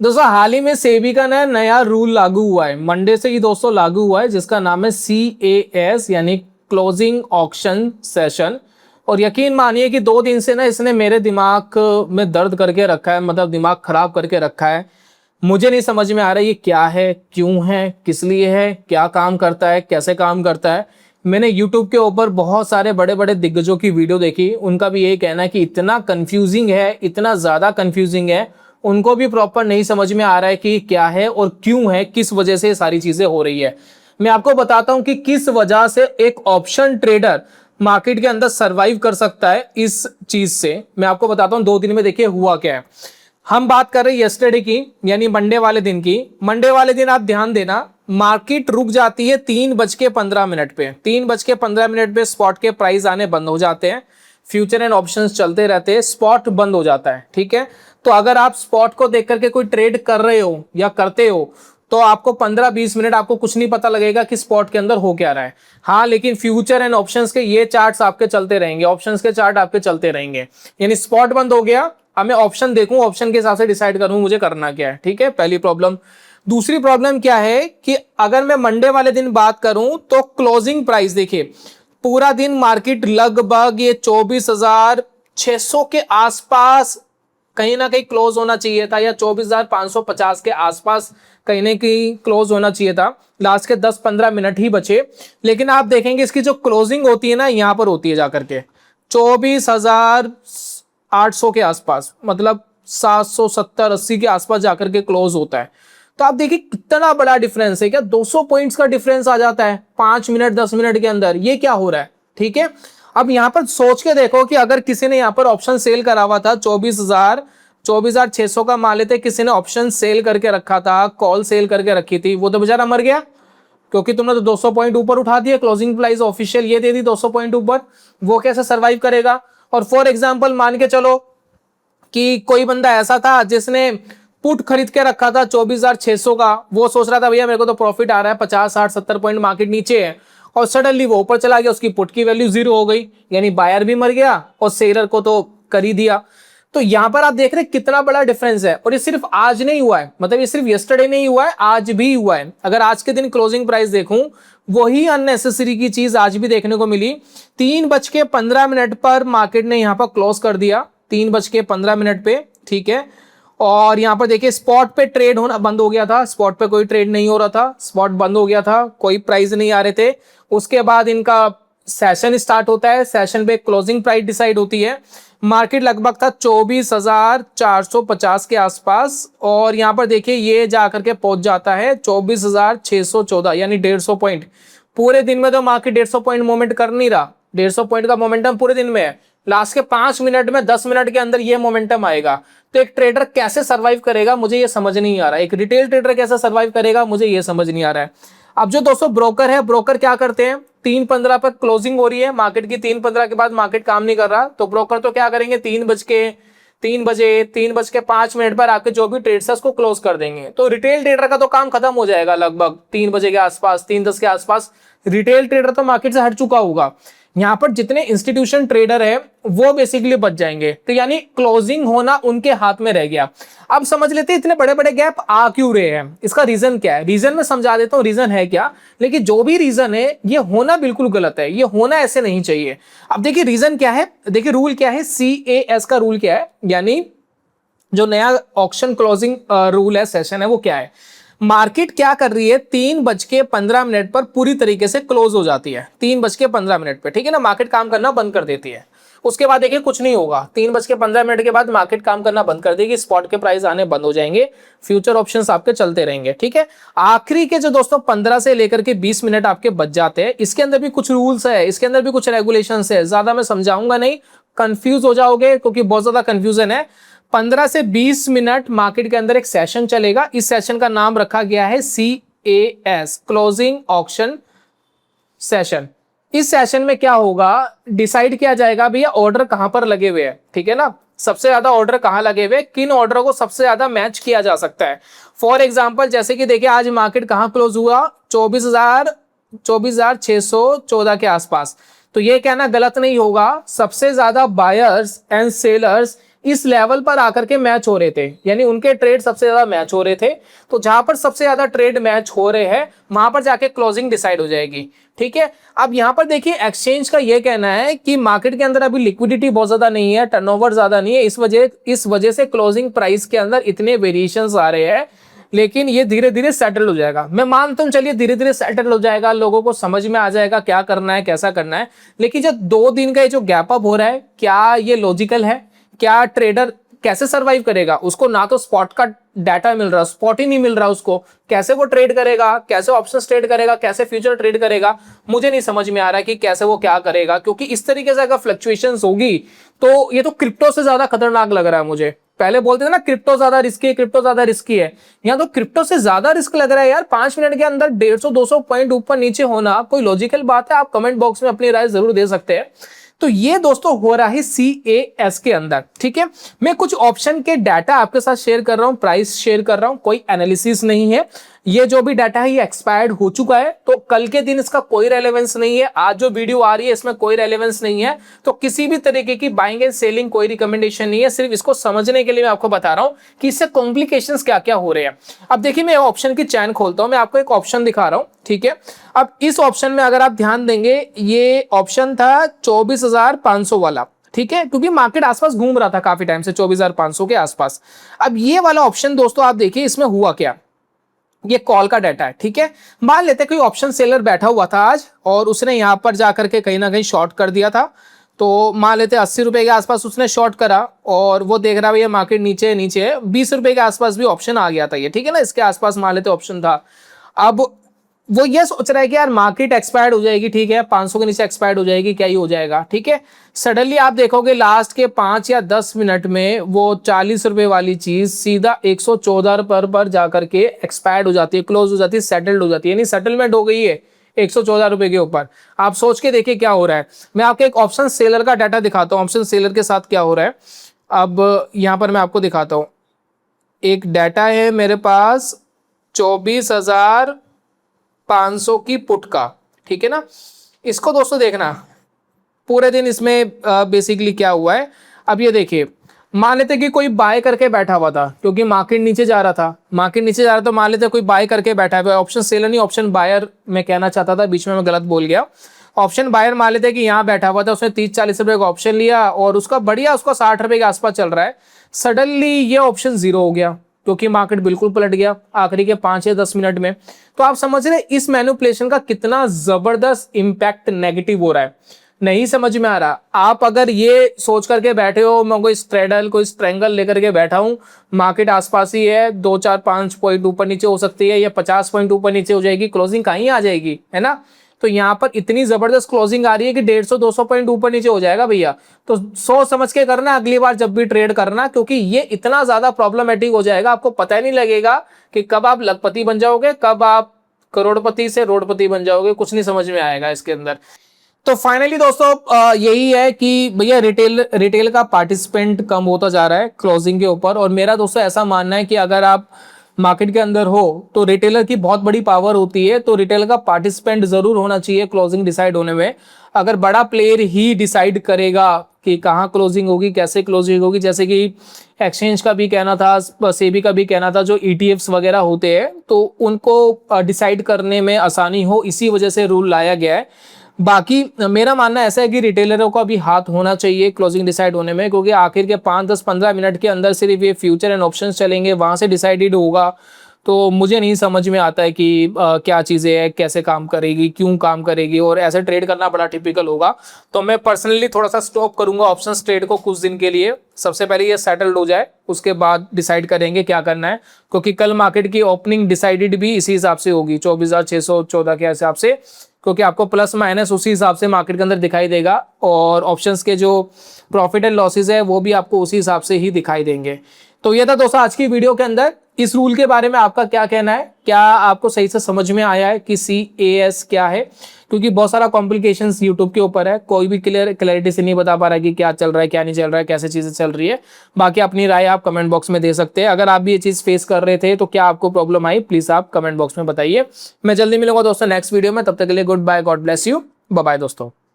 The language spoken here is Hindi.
दोस्तों हाल ही में सेबी का नया रूल लागू हुआ है, मंडे से ही दोस्तों लागू हुआ है, जिसका नाम है CAS यानी क्लोजिंग ऑक्शन सेशन। और यकीन मानिए कि 2 दिन से इसने मेरे दिमाग में दर्द करके रखा है, मतलब दिमाग खराब करके रखा है। मुझे नहीं समझ में आ रहा ये क्या है, क्यों है, किस लिए है, क्या काम करता है, कैसे काम करता है। मैंने यूट्यूब के ऊपर बहुत सारे बड़े बड़े दिग्गजों की वीडियो देखी, उनका भी यही कहना है कि इतना कंफ्यूजिंग है, इतना ज़्यादा कंफ्यूजिंग है, उनको भी प्रॉपर नहीं समझ में आ रहा है कि क्या है और क्यों है, किस वजह से सारी चीज़ें हो रही है। मैं आपको बताता हूं कि किस वजह से एक ऑप्शन ट्रेडर मार्केट के अंदर सरवाइव कर सकता है। इस चीज से मैं आपको बताता हूं 2 दिन में देखिए हुआ क्या है। हम बात कर रहे हैं यस्टरडे की, यानी मंडे वाले दिन की। मंडे वाले दिन आप ध्यान देना, मार्केट रुक जाती है 3:15 पे। 3:15 पे स्पॉट के प्राइस आने बंद हो जाते हैं, फ्यूचर एंड ऑप्शंस चलते रहते हैं, स्पॉट बंद हो जाता है। ठीक है, तो अगर आप स्पॉट को देख करके कोई ट्रेड कर रहे हो या करते हो तो आपको 15-20 मिनट आपको कुछ नहीं पता लगेगा कि स्पॉट के अंदर हो क्या रहा है। हाँ, लेकिन फ्यूचर एंड ऑप्शंस के ये चार्ट्स आपके चलते रहेंगे, ऑप्शंस के चार्ट आपके चलते रहेंगे। यानी स्पॉट बंद हो गया, अब मैं ऑप्शन देखूं, ऑप्शन के हिसाब से डिसाइड करूं मुझे करना क्या है। ठीक है, पहली प्रॉब्लम। दूसरी प्रॉब्लम क्या है कि अगर मैं मंडे वाले दिन बात करूं तो क्लोजिंग प्राइस देखिए, पूरा दिन मार्केट लगभग ये 24,600 के आसपास कहीं ना कहीं क्लोज होना चाहिए था, या 24,550 के आसपास कहीं ना कहीं क्लोज होना चाहिए था। लास्ट के 10-15 मिनट ही बचे, लेकिन आप देखेंगे इसकी जो क्लोजिंग होती है यहां पर होती है जाकर के 24,800 के आसपास, मतलब 770-80 के आसपास जाकर के क्लोज होता है। तो आप देखिए कितना बड़ा डिफरेंस है, क्या 200 पॉइंट्स का डिफरेंस आ जाता है 5 मिनट 10 मिनट के अंदर, ये क्या हो रहा है। ठीक है, अब यहां पर सोच के देखो कि अगर किसी ने यहां पर ऑप्शन सेल करा हुआ था 24,600 का मान लेते, किसी ने ऑप्शन सेल करके रखा था, कॉल सेल करके रखी थी, वो तो बेचारा मर गया, क्योंकि तुमने तो 200 पॉइंट ऊपर उठा दिया, क्लोजिंग प्राइस ऑफिशियल ये दे दी 200 पॉइंट ऊपर, वो कैसे सर्वाइव करेगा। और फॉर एग्जाम्पल मान के चलो कि कोई बंदा ऐसा था जिसने पुट खरीद के रखा था 24,600 का, वो सोच रहा था भैया मेरे को तो प्रॉफिट आ रहा है 50-60-70 पॉइंट मार्केट नीचे है, और सडनली वो ऊपर चला गया, उसकी पुट की वैल्यू 0 हो गई, यानी बायर भी मर गया और सेलर को तो कर ही दिया। तो यहां पर आप देख रहे हैं कितना बड़ा डिफरेंस है, और ये सिर्फ आज नहीं हुआ है, मतलब ये सिर्फ यस्टरडे नहीं हुआ है, आज भी हुआ है। अगर आज के दिन क्लोजिंग प्राइस देखूं, वही अननेसेसरी की चीज आज भी देखने को मिली। 3:15 पर मार्केट ने यहां पर क्लोज कर दिया, 3:15 पे। ठीक है, और यहां पर देखिए स्पॉट पे ट्रेड होना बंद हो गया था, स्पॉट पे कोई ट्रेड नहीं हो रहा था, स्पॉट बंद हो गया था, कोई प्राइस नहीं आ रहे थे। उसके बाद इनका सेशन स्टार्ट होता है, सेशन पे क्लोजिंग प्राइस डिसाइड होती है। मार्केट लगभग था 24,450 के आसपास, और यहां पर देखिए ये जाकर के पहुंच जाता है 24,614, यानी 150 पॉइंट। पूरे दिन में तो मार्केट 150 पॉइंट मूवमेंट कर नहीं रहा, 150 पॉइंट का मोमेंटम पूरे दिन में है, लास्ट के 5 मिनट में 10 मिनट के अंदर ये मोमेंटम आएगा। तो एक ट्रेडर कैसे सर्वाइव करेगा मुझे ये समझ नहीं आ रहा है, एक रिटेल ट्रेडर कैसे सर्वाइव करेगा मुझे ये समझ नहीं आ रहा है। अब जो दोस्तों ब्रोकर है, ब्रोकर क्या करते हैं, 3:15 पर क्लोजिंग हो रही है मार्केट की, 3:15 के बाद मार्केट काम नहीं कर रहा, तो ब्रोकर तो क्या करेंगे, 3:05 पर आके जो भी ट्रेड्स है उसको क्लोज कर देंगे। तो रिटेल ट्रेडर का तो काम खत्म हो जाएगा लगभग 3 बजे के आसपास, 3:10 के आसपास रिटेल ट्रेडर तो मार्केट से हट चुका होगा। यहां पर जितने इंस्टीट्यूशन ट्रेडर है वो बेसिकली बच जाएंगे, तो यानी क्लोजिंग होना उनके हाथ में रह गया। अब समझ लेते हैं इतने बड़े बड़े गैप आ क्यों रहे हैं, इसका रीजन क्या है। रीजन में समझा देता हूं रीजन है क्या, लेकिन जो भी रीजन है ये होना बिल्कुल गलत है, ये होना ऐसे नहीं चाहिए। अब देखिए रीजन क्या है, देखिए रूल क्या है, CAS का रूल क्या है, यानी जो नया ऑक्शन क्लोजिंग रूल है, सेशन है, वो क्या है। मार्केट क्या कर रही है, 3:15 पर पूरी तरीके से क्लोज हो जाती है, 3:15 पे। ठीक है ना, मार्केट काम करना बंद कर देती है। उसके बाद देखिए कुछ नहीं होगा, 3:15 के बाद मार्केट काम करना बंद कर देगी, स्पॉट के प्राइस आने बंद हो जाएंगे, फ्यूचर ऑप्शंस आपके चलते रहेंगे। ठीक है, आखिरी के जो दोस्तों 15 से लेकर के 20 मिनट आपके बच जाते हैं, इसके अंदर भी कुछ रूल्स है, इसके अंदर भी कुछ रेगुलेशंस है, ज्यादा मैं समझाऊंगा नहीं, कंफ्यूज हो जाओगे क्योंकि बहुत ज्यादा कंफ्यूजन है। 15 से 20 मिनट मार्केट के अंदर एक सेशन चलेगा, इस सेशन का नाम रखा गया है CAS, क्लोजिंग ऑक्शन सेशन। इस सेशन में क्या होगा, डिसाइड किया जाएगा भैया ऑर्डर कहां पर लगे हुए हैं। ठीक है ना, सबसे ज्यादा ऑर्डर कहां लगे हुए, किन ऑर्डर को सबसे ज्यादा मैच किया जा सकता है। फॉर एग्जांपल जैसे कि देखिए आज मार्केट कहां क्लोज हुआ, 24,614 के आसपास। तो ये कहना गलत नहीं होगा, सबसे ज्यादा बायर्स एंड सेलर्स इस लेवल पर आकर के मैच हो रहे थे, यानी उनके ट्रेड सबसे ज्यादा मैच हो रहे थे। तो जहां पर सबसे ज्यादा ट्रेड मैच हो रहे हैं वहां पर जाके क्लोजिंग डिसाइड हो जाएगी। ठीक है, अब यहां पर देखिए एक्सचेंज का ये कहना है कि मार्केट के अंदर अभी लिक्विडिटी बहुत ज्यादा नहीं है, टर्नओवर ज्यादा नहीं है, इस वजह से क्लोजिंग प्राइस के अंदर इतने वेरिएशंस आ रहे हैं, लेकिन ये धीरे धीरे सेटल हो जाएगा। मैं मानता हूं चलिए धीरे धीरे सेटल हो जाएगा, लोगों को समझ में आ जाएगा क्या करना है कैसा करना है। लेकिन जो 2 दिन का ये जो गैप अप हो रहा है, क्या ये लॉजिकल है? क्या ट्रेडर कैसे सरवाइव करेगा? उसको ना तो स्पॉट का डाटा मिल रहा, स्पॉट ही नहीं मिल रहा उसको, कैसे वो ट्रेड करेगा, कैसे ऑप्शन ट्रेड करेगा, कैसे फ्यूचर ट्रेड करेगा? मुझे नहीं समझ में आ रहा है कि कैसे वो क्या करेगा, क्योंकि इस तरीके से अगर फ्लक्चुएशंस होगी तो ये तो क्रिप्टो से ज्यादा खतरनाक लग रहा है मुझे। पहले बोलते थे ना क्रिप्टो ज्यादा रिस्की है, क्रिप्टो ज्यादा रिस्की है, यहाँ तो क्रिप्टो से ज्यादा रिस्क लग रहा है यार। 5 मिनट के अंदर 150-200 पॉइंट ऊपर नीचे होना कोई लॉजिकल बात है? आप कमेंट बॉक्स में अपनी राय जरूर दे सकते हैं। तो ये दोस्तों हो रहा है CAS के अंदर। ठीक है, मैं कुछ ऑप्शन के डाटा आपके साथ शेयर कर रहा हूं, प्राइस शेयर कर रहा हूं, कोई एनालिसिस नहीं है। ये जो भी डाटा है ये एक्सपायर्ड हो चुका है, तो कल के दिन इसका कोई रेलेवेंस नहीं है। आज जो वीडियो आ रही है इसमें कोई रेलेवेंस नहीं है, तो किसी भी तरीके की बाइंग एंड सेलिंग कोई रिकमेंडेशन नहीं है। सिर्फ इसको समझने के लिए मैं आपको बता रहा हूं कि इससे कॉम्प्लिकेशंस क्या क्या हो रहे हैं। अब देखिए मैं ऑप्शन की चैन खोलता हूं, मैं आपको एक ऑप्शन दिखा रहा हूं। ठीक है, अब इस ऑप्शन में अगर आप ध्यान देंगे, ये ऑप्शन था 24,500 वाला। ठीक है, क्योंकि मार्केट आसपास घूम रहा था काफी टाइम से 24,500 के आसपास। अब ये वाला ऑप्शन दोस्तों आप देखिए इसमें हुआ क्या, ये कॉल का डाटा है। ठीक है, मान लेते कोई ऑप्शन सेलर बैठा हुआ था आज और उसने यहां पर जाकर के कहीं ना कहीं शॉर्ट कर दिया था। तो मान लेते 80 रुपए के आसपास उसने शॉर्ट करा और वो देख रहा है मार्केट नीचे नीचे है, 20 रुपए के आसपास भी ऑप्शन आ गया था ये। ठीक है ना, इसके आसपास मान लेते ऑप्शन था। अब वो ये सोच रहा है कि यार मार्केट एक्सपायर्ड हो जाएगी, ठीक है 500 के नीचे एक्सपायर्ड हो जाएगी, क्या ही हो जाएगा। ठीक है, सडनली आप देखोगे लास्ट के 5 या 10 मिनट में वो 40 रुपए वाली चीज सीधा 114 रुपए पर जाकर के एक्सपायर्ड हो जाती है, क्लोज हो जाती है, सेटल्ड हो जाती है, यानी सेटलमेंट हो गई है 114 रुपए के ऊपर। आप सोच के देखिए क्या हो रहा है। मैं आपको एक ऑप्शन सेलर का डाटा दिखाता हूँ, ऑप्शन सेलर के साथ क्या हो रहा है। अब यहां पर मैं आपको दिखाता हूं, एक डाटा है मेरे पास 24,500 की पुट का। ठीक है ना, इसको दोस्तों देखना पूरे दिन इसमें बेसिकली क्या हुआ है। अब ये देखिए, मान लेते कि कोई बाय करके बैठा हुआ था, क्योंकि मार्केट नीचे जा रहा था, मार्केट नीचे जा रहा था, मान लेते कोई बाय करके बैठा हुआ है। ऑप्शन सेलर नहीं, ऑप्शन बायर मैं कहना चाहता था, बीच में मैं गलत बोल गया। ऑप्शन बायर मान लेते कि यहाँ बैठा हुआ था, उसने 30-40 रुपए का ऑप्शन लिया और उसका बढ़िया, उसका 60 रुपए के आसपास चल रहा है। सडनली ये ऑप्शन जीरो हो गया क्योंकि मार्केट बिल्कुल पलट गया आखिरी के 5 या 10 मिनट में। तो आप समझ रहे इस मैनिपुलेशन का कितना जबरदस्त इंपैक्ट नेगेटिव हो रहा है। नहीं समझ में आ रहा, आप अगर ये सोच करके बैठे हो मैं कोई स्ट्रेडल कोई स्ट्रेंगल लेकर के बैठा हूं, मार्केट आसपास ही है, 2-4-5 पॉइंट ऊपर नीचे हो सकती है या 50 पॉइंट ऊपर नीचे हो जाएगी, क्लोजिंग कहीं आ जाएगी, है ना। तो यहाँ पर इतनी जबरदस्त क्लोजिंग आ रही है कि 150-200 पॉइंट ऊपर नीचे हो जाएगा भैया। तो सोच समझ के करना अगली बार जब भी ट्रेड करना, क्योंकि ये इतना ज्यादा प्रॉब्लमेटिक हो जाएगा, आपको पता ही नहीं लगेगा कि कब आप लखपति बन जाओगे, कब आप करोड़पति से रोडपति बन जाओगे, कुछ नहीं समझ में आएगा इसके अंदर। तो फाइनली दोस्तों यही है कि भैया रिटेल का पार्टिसिपेंट कम होता जा रहा है क्लोजिंग के ऊपर। और मेरा दोस्तों ऐसा मानना है कि अगर आप मार्केट के अंदर हो तो रिटेलर की बहुत बड़ी पावर होती है, तो रिटेल का पार्टिसिपेंट जरूर होना चाहिए क्लोजिंग डिसाइड होने में। अगर बड़ा प्लेयर ही डिसाइड करेगा कि कहाँ क्लोजिंग होगी, कैसे क्लोजिंग होगी, जैसे कि एक्सचेंज का भी कहना था, सेबी का भी कहना था, जो ETFs वगैरह होते हैं तो उनको डिसाइड करने में आसानी हो, इसी वजह से रूल लाया गया है। बाकी मेरा मानना ऐसा है कि रिटेलरों का भी हाथ होना चाहिए क्लोजिंग डिसाइड होने में, क्योंकि आखिर के 5-10-15 मिनट के अंदर सिर्फ ये फ्यूचर एंड ऑप्शंस चलेंगे, वहां से डिसाइडेड होगा। तो मुझे नहीं समझ में आता है कि क्या चीज़ें हैं, कैसे काम करेगी, क्यों काम करेगी, और ऐसे ट्रेड करना बड़ा टिपिकल होगा। तो मैं पर्सनली थोड़ा सा स्टॉप करूंगा ऑप्शंस ट्रेड को कुछ दिन के लिए। सबसे पहले ये सेटल्ड हो जाए, उसके बाद डिसाइड करेंगे क्या करना है, क्योंकि कल मार्केट की ओपनिंग डिसाइडेड भी इसी हिसाब से होगी 24,614 के हिसाब से, क्योंकि आपको प्लस माइनस उसी हिसाब से मार्केट के अंदर दिखाई देगा, और ऑप्शंस के जो प्रॉफिट एंड लॉसेस है वो भी आपको उसी हिसाब से ही दिखाई देंगे। तो ये था दोस्तों आज की वीडियो के अंदर। इस रूल के बारे में आपका क्या कहना है, क्या आपको सही से समझ में आया है कि CAS क्या है, क्योंकि बहुत सारा कॉम्प्लिकेशंस यूट्यूब के ऊपर है, कोई भी क्लैरिटी से नहीं बता पा रहा है कि क्या चल रहा है क्या नहीं चल रहा है, कैसे चीजें चल रही है। बाकी अपनी राय आप कमेंट बॉक्स में दे सकते हैं। अगर आप भी ये चीज फेस कर रहे थे तो क्या आपको प्रॉब्लम आई, प्लीज आप कमेंट बॉक्स में बताइए। मैं जल्दी मिलूंगा दोस्तों नेक्स्ट वीडियो में, तब तक के लिए goodbye, God bless you, bye bye दोस्तों।